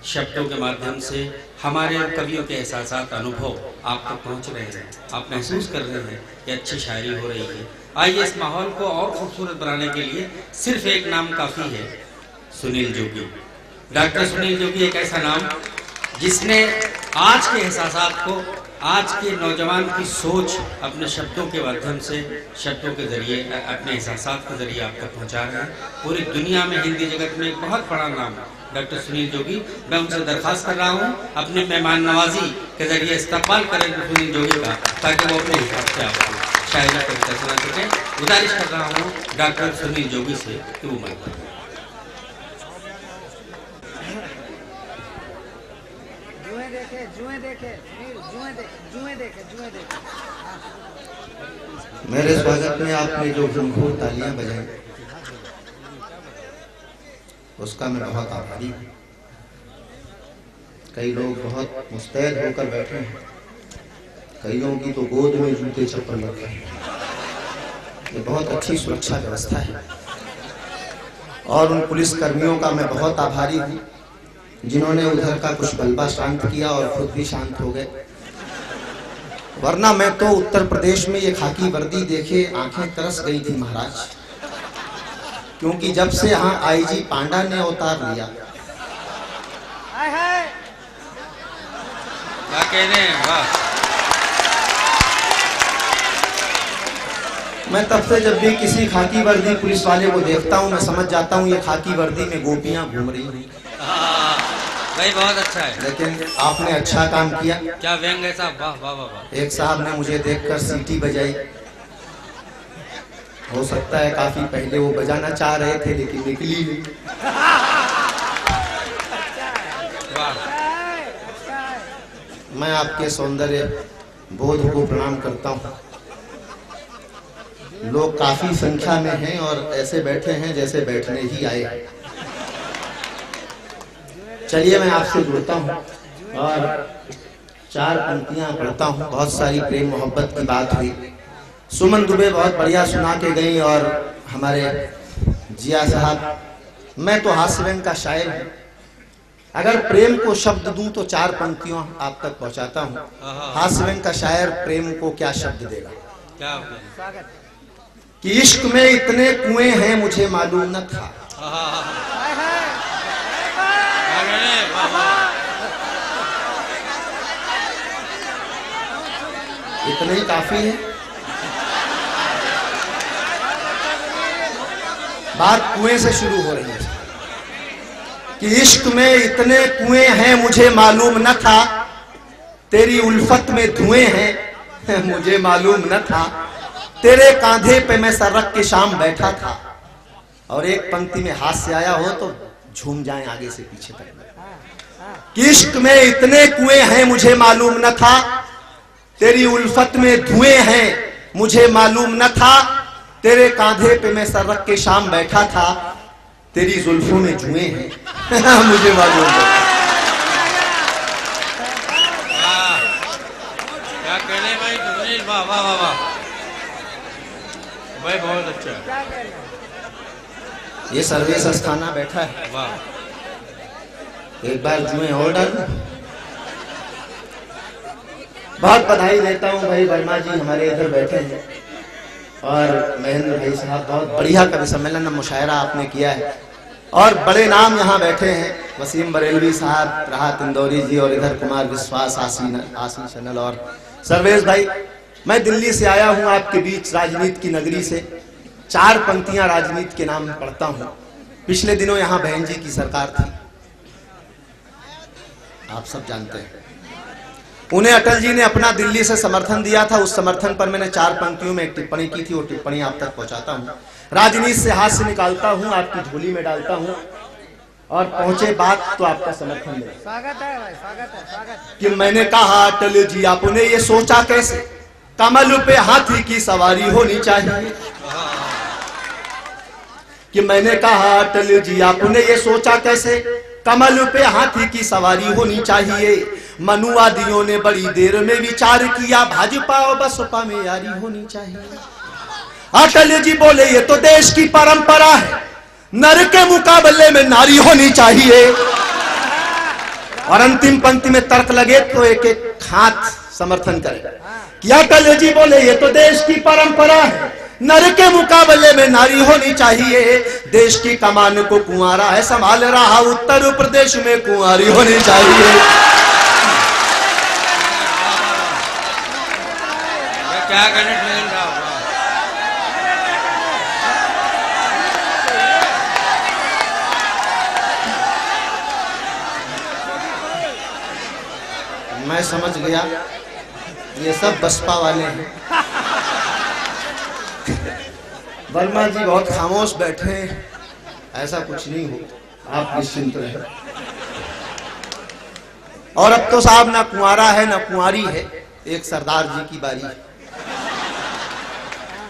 शब्दों के माध्यम से हमारे कवियों के एहसासात, अनुभव आप तक पहुँच रहे हैं, आप महसूस कर रहे हैं कि अच्छी शायरी हो रही है। आइए इस माहौल को और खूबसूरत बनाने के लिए सिर्फ एक नाम काफ़ी है, सुनील जोगी। डॉक्टर सुनील जोगी एक ऐसा नाम जिसने आज के एहसासात को, आज के नौजवान की सोच अपने शब्दों के माध्यम से, शब्दों के जरिए, अपने एहसासात के जरिए आप तक पहुँचा रहे हैं। पूरी दुनिया में हिंदी जगत में एक बहुत बड़ा नाम डॉक्टर सुनील जोगी। मैं उनसे दरख्वास्त कर रहा हूँ अपने मेहमान नवाजी के जरिए इस्तकबाल करें सुनील जोगी का, ताकि वो अपने हिसाब से आपको शायरी कविता सुना सकें। गुजारिश कर रहा हूँ डॉक्टर सुनील जोगी से कि वो मत मेरे स्वागत में आपने जो घूंघूर तालियां बजाई उसका मैं बहुत आभारी हूँ। कई लोग बहुत मुस्तैद होकर बैठे हैं, कईयों की तो गोद में जूते चप्पल रखे हैं। ये बहुत अच्छी सुरक्षा व्यवस्था है और उन पुलिस कर्मियों का मैं बहुत आभारी हूँ जिन्होंने उधर का कुछ बलबा शांत किया और खुद भी शांत हो गए। वरना मैं तो उत्तर प्रदेश में ये खाकी वर्दी देखे आंखें तरस गई थी महाराज, क्योंकि जब से यहाँ आईजी पांडा ने अवतार लिया, क्या कहने हैं, वाह। मैं तब से जब भी किसी खाकी वर्दी पुलिस वाले को देखता हूँ मैं समझ जाता हूँ ये खाकी वर्दी में गोपियां घूम रही हैं। भाई बहुत अच्छा है, लेकिन आपने अच्छा काम किया। क्या व्यंग है साहब, वाह वाह वाह। एक साहब ने मुझे देखकर सीटी बजाई, हो सकता है काफी पहले वो बजाना चाह रहे थे लेकिन निकली नहीं। मैं आपके सौंदर्य बोध को प्रणाम करता हूँ। लोग काफी संख्या में हैं और ऐसे बैठे हैं जैसे बैठने ही आए। चलिए मैं आपसे जुड़ता हूँ और चार पंक्तियां पढ़ता हूँ। बहुत सारी प्रेम मोहब्बत की बात हुई। सुमन दुबे बहुत बढ़िया सुना के गई और हमारे जिया साहब, मैं तो हास्य व्यंग का शायर हूँ। अगर प्रेम को शब्द दूं तो चार पंक्तियों आप तक पहुँचाता हूँ। हास्य व्यंग का शायर प्रेम को क्या शब्द देगा? क्या कि इश्क में इतने कुएं हैं मुझे मालूम न था। इतने ही काफी है। बात कुएं से शुरू हो रही है कि इश्क में इतने कुएं हैं मुझे मालूम न था, तेरी उल्फत में धुएं हैं मुझे मालूम न था, तेरे कांधे पे मैं सर रख के शाम बैठा था। और एक पंक्ति में हास्य आया हो तो झूम जाएं आगे से पीछे तक। कि इश्क में इतने कुएं हैं मुझे मालूम न था, तेरी उल्फत में धुएं हैं मुझे मालूम न था, तेरे कांधे पे मैं सर रख के शाम बैठा था, तेरी जुल्फों में जुएं हैं मुझे मालूम न था। क्या कहने भाई सुनील, वाह वाह वाह वाह भाई, बहुत अच्छा। ये सर्वेश अस्थाना बैठा है, वाह। एक बार जुएं और डालूं। बहुत बधाई देता हूं भाई वर्मा जी हमारे इधर बैठे हैं और महेंद्र भाई साहब, बहुत बढ़िया कवि सम्मेलन मुशायरा आपने किया है और बड़े नाम यहाँ बैठे हैं। वसीम बरेलवी साहब, राहत इंदौरी जी और इधर कुमार विश्वास, आशीष चैनल और सर्वेश भाई। मैं दिल्ली से आया हूँ आपके बीच, राजनीति की नगरी से। चार पंक्तियां राजनीति के नाम पढ़ता हूँ। पिछले दिनों यहाँ बहन जी की सरकार थी, आप सब जानते हैं। उन्हें अटल जी ने अपना दिल्ली से समर्थन दिया था, उस समर्थन पर मैंने चार पंक्तियों में एक टिप्पणी की थी, वो टिप्पणी आप तक पहुंचाता हूँ। राजनीति से हास्य निकालता हूँ, आपकी झोली में डालता हूँ और पहुंचे बात तो आपका समर्थन मिले। स्वागत है भाई, स्वागत है, स्वागत। कि मैंने कहा अटल जी आपने ये सोचा कैसे, कमल पे हाथी की सवारी होनी चाहिए। कि मैंने कहा अटल जी आपने ये सोचा कैसे, कमल पे हाथी की सवारी होनी चाहिए। मनुवादियों ने बड़ी देर में विचार किया, भाजपा और बसपा में यारी होनी चाहिए। अटल जी बोले ये तो देश की परंपरा है, नर के मुकाबले में नारी होनी चाहिए। और अंतिम पंक्ति में तर्क लगे तो एक एक हाथ समर्थन करे। कि अटल जी बोले ये तो देश की परंपरा है, नर के मुकाबले में नारी होनी चाहिए, देश की कमान को कुंवारा है संभाल रहा, उत्तर प्रदेश में कुंवारी होनी चाहिए। क्या करने मिल रहा होगा। मैं समझ गया ये सब बसपा वाले हैं। वर्मा जी बहुत खामोश बैठे हैं, ऐसा कुछ नहीं हो, आप निश्चिंत रहें। और अब तो साहब ना कुंवारा है ना कुंवारी है, एक सरदार जी की बारी है।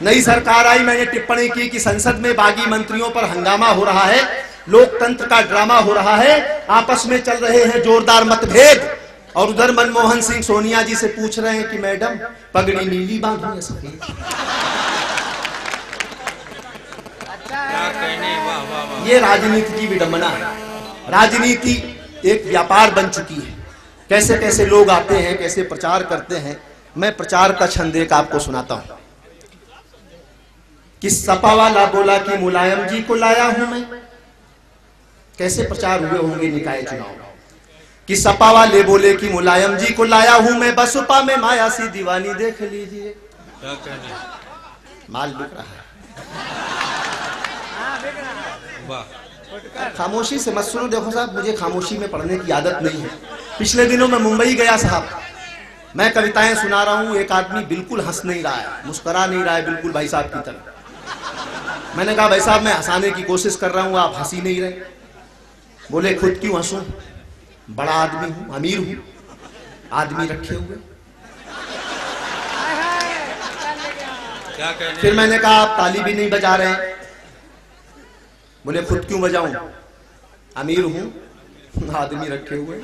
नई सरकार आई, मैंने टिप्पणी की कि संसद में बागी मंत्रियों पर हंगामा हो रहा है, लोकतंत्र का ड्रामा हो रहा है, आपस में चल रहे हैं जोरदार मतभेद। और उधर मनमोहन सिंह सोनिया जी से पूछ रहे हैं कि मैडम पगड़ी नीली बांधू या सफेद। ये राजनीति की विडंबना है। राजनीति एक व्यापार बन चुकी है। कैसे कैसे लोग आते हैं, कैसे प्रचार करते हैं। मैं प्रचार का छंद एक आपको सुनाता हूं कि सपा वाला बोला कि मुलायम जी को लाया हूं मैं। कैसे प्रचार हुए होंगे निकाय चुनाव कि सपा वाले बोले कि मुलायम जी को लाया हूं मैं, बसपा में माया सी दीवानी देख लीजिए। माल बिक रहा है। खामोशी से मत सुनो। देखो साहब, मुझे खामोशी में पढ़ने की आदत नहीं है। पिछले दिनों मैं मुंबई गया साहब, मैं कविताएं सुना रहा हूं, एक आदमी बिल्कुल हंस नहीं रहा है, मुस्कुरा नहीं रहा है, बिल्कुल भाई साहब की तरह। मैंने कहा भाई साहब मैं हंसाने की कोशिश कर रहा हूं, आप हंसी नहीं रहे। बोले खुद क्यों हंसूं, बड़ा आदमी हूं, अमीर हूं, आदमी रखे हुए। फिर मैंने कहा आप ताली भी नहीं बजा रहे हैं। बोले खुद क्यों बजाऊं, अमीर हूं, आदमी रखे हुए।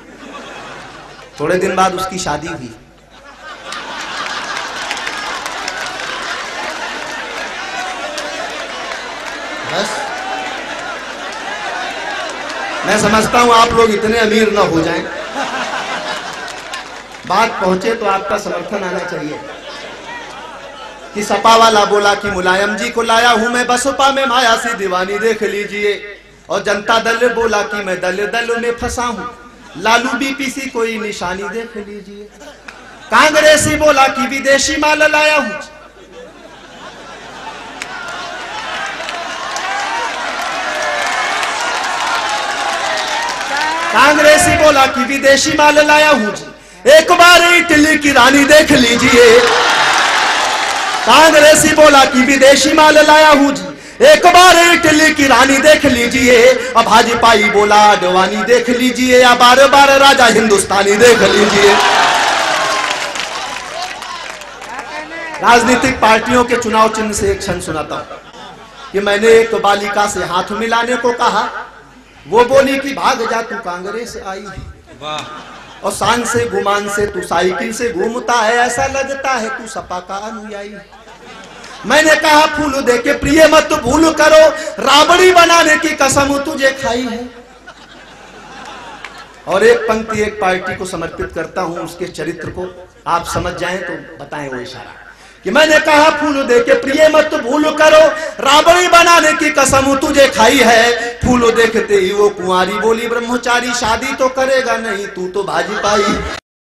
थोड़े दिन बाद उसकी शादी हुई। बस मैं समझता हूं आप लोग इतने अमीर ना हो जाएं, बात पहुंचे तो आपका समर्थन आना चाहिए। कि सपा वाला बोला कि मुलायम जी को लाया हूं मैं, बसपा में माया सी दीवानी देख लीजिए। और जनता दल बोला कि मैं दल दल में फंसा हूं, लालू बीपीसी कोई निशानी देख लीजिए। कांग्रेसी बोला कि विदेशी माल लाया हूं। कांग्रेसी बोला कि विदेशी माल लाया हूं जी, एक बार इटली की रानी देख लीजिए। कांग्रेसी बोला कि विदेशी माल लाया हूं जी, एक बार इटली की रानी देख लीजिए। अब भाजपाई बोला अडवाणी देख लीजिए, या बार बार राजा हिंदुस्तानी देख लीजिए। राजनीतिक पार्टियों के चुनाव चिन्ह से एक क्षण सुनाता हूं कि मैंने एक बालिका से हाथ मिलाने को कहा, वो बोली कि भाग जा तू कांग्रेस आई। वाह। और शान से गुमान से तू साइकिल से घूमता है, ऐसा लगता है तू सपा का अनुयायी। मैंने कहा फूल दे के प्रिय मत भूल करो, राबड़ी बनाने की कसम तुझे खाई है। और एक पंक्ति एक पार्टी को समर्पित करता हूं, उसके चरित्र को आप समझ जाएं तो बताएं वो इशारा कि मैंने कहा फूल दे के प्रिय मत भूल करो, राबड़ी बनाने की कसम तुझे खाई है। फूल देखते ही वो कुंवारी बोली ब्रह्मचारी, शादी तो करेगा नहीं तू तो भाजी पाई।